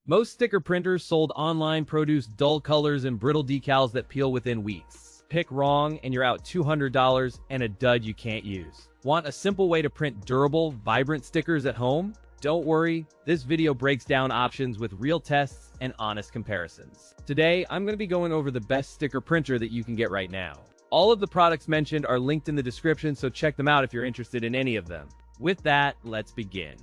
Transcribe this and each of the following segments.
Most sticker printers sold online produce dull colors and brittle decals that peel within weeks. Pick wrong and you're out $200 and a dud you can't use. Want a simple way to print durable, vibrant stickers at home? Don't worry, this video breaks down options with real tests and honest comparisons. Today, I'm going to be going over the best sticker printer that you can get right now. All of the products mentioned are linked in the description, so check them out if you're interested in any of them. With that, let's begin.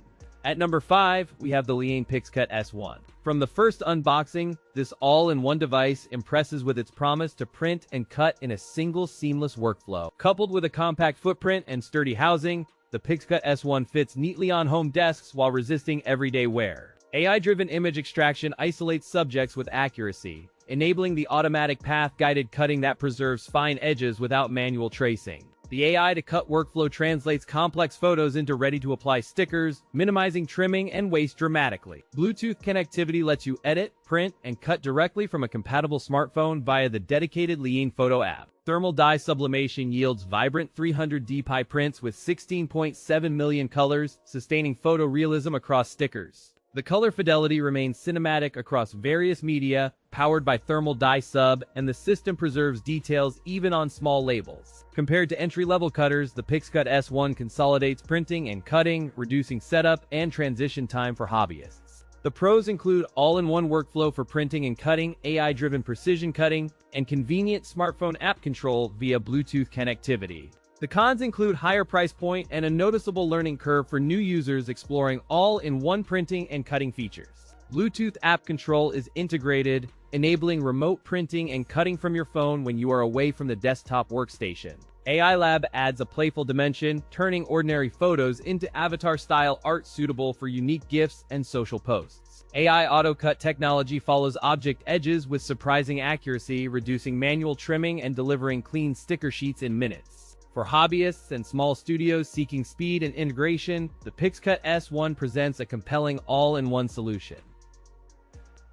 At number 5, we have the Liene PixCut S1. From the first unboxing, this all-in-one device impresses with its promise to print and cut in a single seamless workflow. Coupled with a compact footprint and sturdy housing, the PixCut S1 fits neatly on home desks while resisting everyday wear. AI-driven image extraction isolates subjects with accuracy, enabling the automatic path-guided cutting that preserves fine edges without manual tracing. The AI to cut workflow translates complex photos into ready-to-apply stickers, minimizing trimming and waste dramatically. Bluetooth connectivity lets you edit, print, and cut directly from a compatible smartphone via the dedicated Liene Photo app. Thermal dye sublimation yields vibrant 300 dpi prints with 16.7 million colors, sustaining photorealism across stickers. The color fidelity remains cinematic across various media, powered by thermal dye sub, and the system preserves details even on small labels. Compared to entry-level cutters, the PixCut S1 consolidates printing and cutting, reducing setup and transition time for hobbyists. The pros include all-in-one workflow for printing and cutting, AI-driven precision cutting, and convenient smartphone app control via Bluetooth connectivity. The cons include higher price point and a noticeable learning curve for new users exploring all-in-one printing and cutting features. Bluetooth app control is integrated, enabling remote printing and cutting from your phone when you are away from the desktop workstation. AI Lab adds a playful dimension, turning ordinary photos into avatar-style art suitable for unique gifts and social posts. AI AutoCut technology follows object edges with surprising accuracy, reducing manual trimming and delivering clean sticker sheets in minutes. For hobbyists and small studios seeking speed and integration, the PixCut S1 presents a compelling all-in-one solution.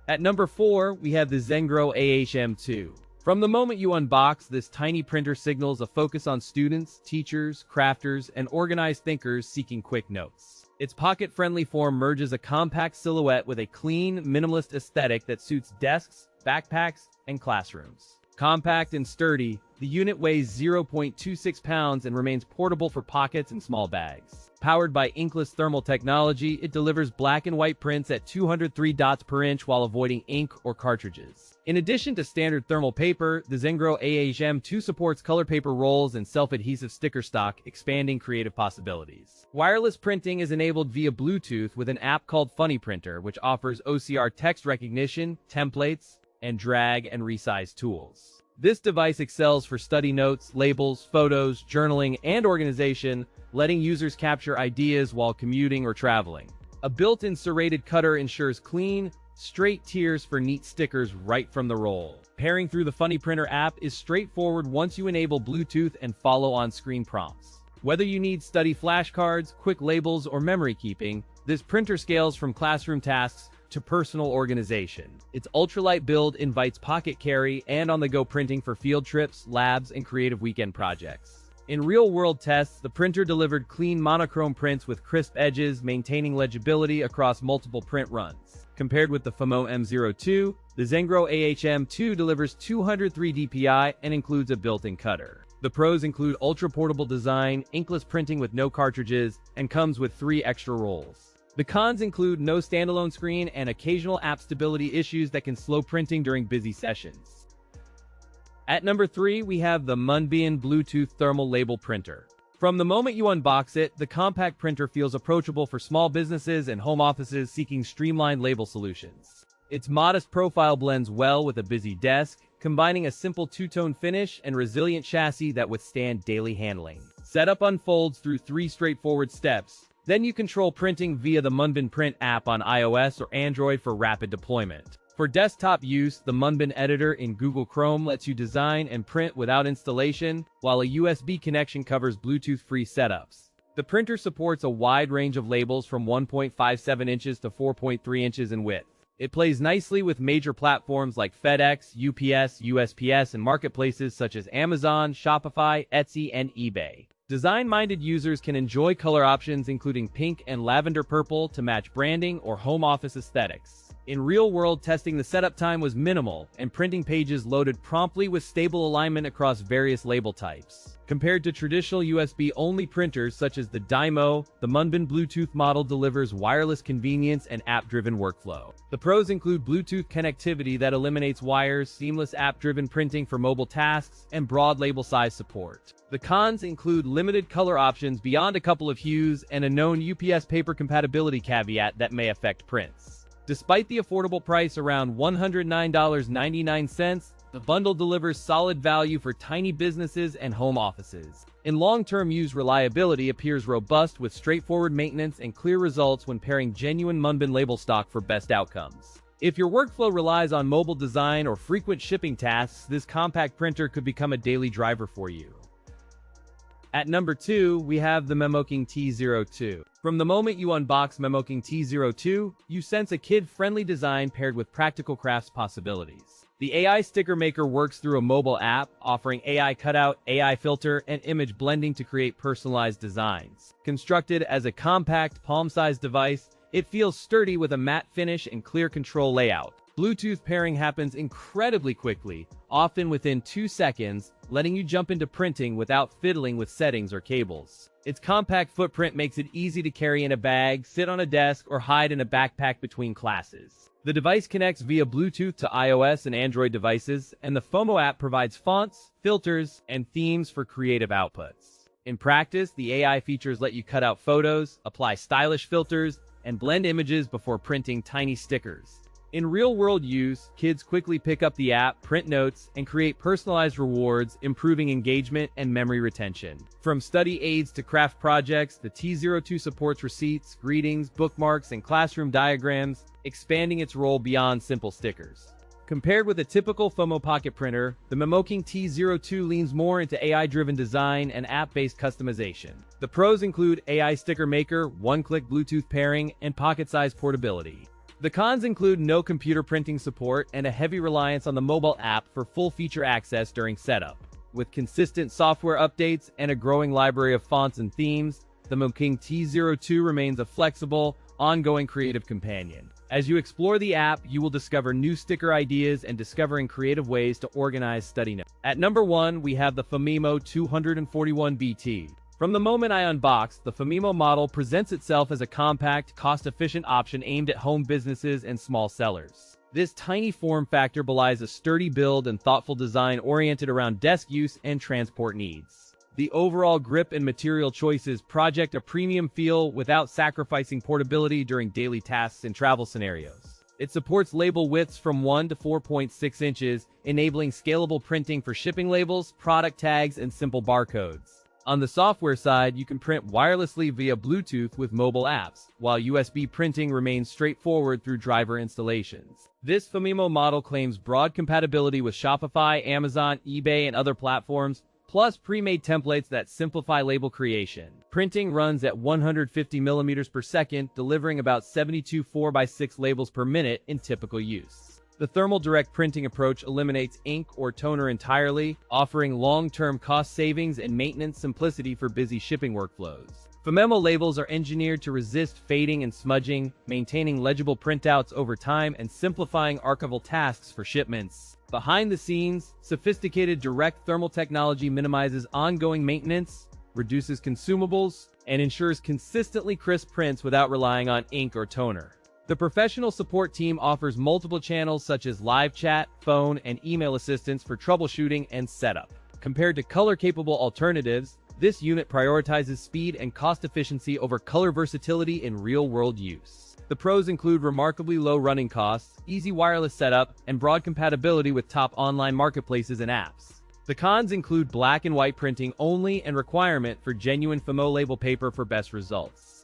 At number 4, we have the XenGro AHM2. From the moment you unbox, this tiny printer signals a focus on students, teachers, crafters, and organized thinkers seeking quick notes. Its pocket-friendly form merges a compact silhouette with a clean, minimalist aesthetic that suits desks, backpacks, and classrooms. Compact and sturdy, the unit weighs 0.26 pounds and remains portable for pockets and small bags. Powered by inkless thermal technology, it delivers black and white prints at 203 dots per inch while avoiding ink or cartridges. In addition to standard thermal paper, the XenGro AHM2 supports color paper rolls and self-adhesive sticker stock, expanding creative possibilities. Wireless printing is enabled via Bluetooth with an app called Funny Printer, which offers OCR text recognition, templates, and drag and resize tools. This device excels for study notes, labels, photos, journaling, and organization, letting users capture ideas while commuting or traveling. A built-in serrated cutter ensures clean, straight tiers for neat stickers right from the roll. Pairing through the Funny Printer app is straightforward once you enable Bluetooth and follow on-screen prompts. Whether you need study flashcards, quick labels, or memory keeping, this printer scales from classroom tasks to personal organization. Its ultralight build invites pocket carry and on-the-go printing for field trips, labs, and creative weekend projects. In real-world tests, the printer delivered clean monochrome prints with crisp edges, maintaining legibility across multiple print runs. Compared with the Phomemo M02, the XenGro AHM2 delivers 203 dpi and includes a built-in cutter. The pros include ultra-portable design, inkless printing with no cartridges, and comes with 3 extra rolls. The cons include no standalone screen and occasional app stability issues that can slow printing during busy sessions. At number 3, we have the MUNBYN Bluetooth Thermal Label Printer. From the moment you unbox it, the compact printer feels approachable for small businesses and home offices seeking streamlined label solutions. Its modest profile blends well with a busy desk, combining a simple two-tone finish and resilient chassis that withstand daily handling. Setup unfolds through 3 straightforward steps. Then you control printing via the MUNBYN Print app on iOS or Android for rapid deployment. For desktop use, the MUNBYN editor in Google Chrome lets you design and print without installation, while a USB connection covers Bluetooth-free setups. The printer supports a wide range of labels from 1.57 inches to 4.3 inches in width. It plays nicely with major platforms like FedEx, UPS, USPS, and marketplaces such as Amazon, Shopify, Etsy, and eBay. Design-minded users can enjoy color options including pink and lavender purple to match branding or home office aesthetics. In real-world testing, the setup time was minimal, and printing pages loaded promptly with stable alignment across various label types. Compared to traditional USB-only printers such as the Dymo, the MUNBYN Bluetooth model delivers wireless convenience and app-driven workflow. The pros include Bluetooth connectivity that eliminates wires, seamless app-driven printing for mobile tasks, and broad label size support. The cons include limited color options beyond a couple of hues and a known UPS paper compatibility caveat that may affect prints. Despite the affordable price around $109.99, the bundle delivers solid value for tiny businesses and home offices. In long-term use, reliability appears robust with straightforward maintenance and clear results when pairing genuine MUNBYN label stock for best outcomes. If your workflow relies on mobile design or frequent shipping tasks, this compact printer could become a daily driver for you. At number 2, we have the Memoking T02. From the moment you unbox Memoking T02, you sense a kid-friendly design paired with practical crafts possibilities. The AI sticker maker works through a mobile app, offering AI cutout, AI filter, and image blending to create personalized designs. Constructed as a compact, palm-sized device, it feels sturdy with a matte finish and clear control layout. Bluetooth pairing happens incredibly quickly, often within 2 seconds, letting you jump into printing without fiddling with settings or cables. Its compact footprint makes it easy to carry in a bag, sit on a desk, or hide in a backpack between classes. The device connects via Bluetooth to iOS and Android devices, and the Phomemo app provides fonts, filters, and themes for creative outputs. In practice, the AI features let you cut out photos, apply stylish filters, and blend images before printing tiny stickers. In real-world use, kids quickly pick up the app, print notes, and create personalized rewards, improving engagement and memory retention. From study aids to craft projects, the T02 supports receipts, greetings, bookmarks, and classroom diagrams, expanding its role beyond simple stickers. Compared with a typical Phomemo pocket printer, the Memoking T02 leans more into AI-driven design and app-based customization. The pros include AI sticker maker, one-click Bluetooth pairing, and pocket-sized portability. The cons include no computer printing support and a heavy reliance on the mobile app for full feature access during setup. With consistent software updates and a growing library of fonts and themes, the Memoking T02 remains a flexible, ongoing creative companion. As you explore the app, you will discover new sticker ideas and discovering creative ways to organize study notes. At number 1, we have the Phomemo 241BT. From the moment I unboxed, the Phomemo model presents itself as a compact, cost-efficient option aimed at home businesses and small sellers. This tiny form factor belies a sturdy build and thoughtful design oriented around desk use and transport needs. The overall grip and material choices project a premium feel without sacrificing portability during daily tasks and travel scenarios. It supports label widths from 1 to 4.6 inches, enabling scalable printing for shipping labels, product tags, and simple barcodes. On the software side, you can print wirelessly via Bluetooth with mobile apps, while USB printing remains straightforward through driver installations. This Phomemo model claims broad compatibility with Shopify, Amazon, eBay, and other platforms, plus pre-made templates that simplify label creation. Printing runs at 150 millimeters per second, delivering about 72 4x6 labels per minute in typical use. The thermal direct printing approach eliminates ink or toner entirely, offering long-term cost savings and maintenance simplicity for busy shipping workflows. Phomemo labels are engineered to resist fading and smudging, maintaining legible printouts over time and simplifying archival tasks for shipments. Behind the scenes, sophisticated direct thermal technology minimizes ongoing maintenance, reduces consumables, and ensures consistently crisp prints without relying on ink or toner. The professional support team offers multiple channels such as live chat, phone, and email assistance for troubleshooting and setup. Compared to color-capable alternatives, this unit prioritizes speed and cost efficiency over color versatility in real-world use. The pros include remarkably low running costs, easy wireless setup, and broad compatibility with top online marketplaces and apps. The cons include black and white printing only and requirement for genuine Phomemo label paper for best results.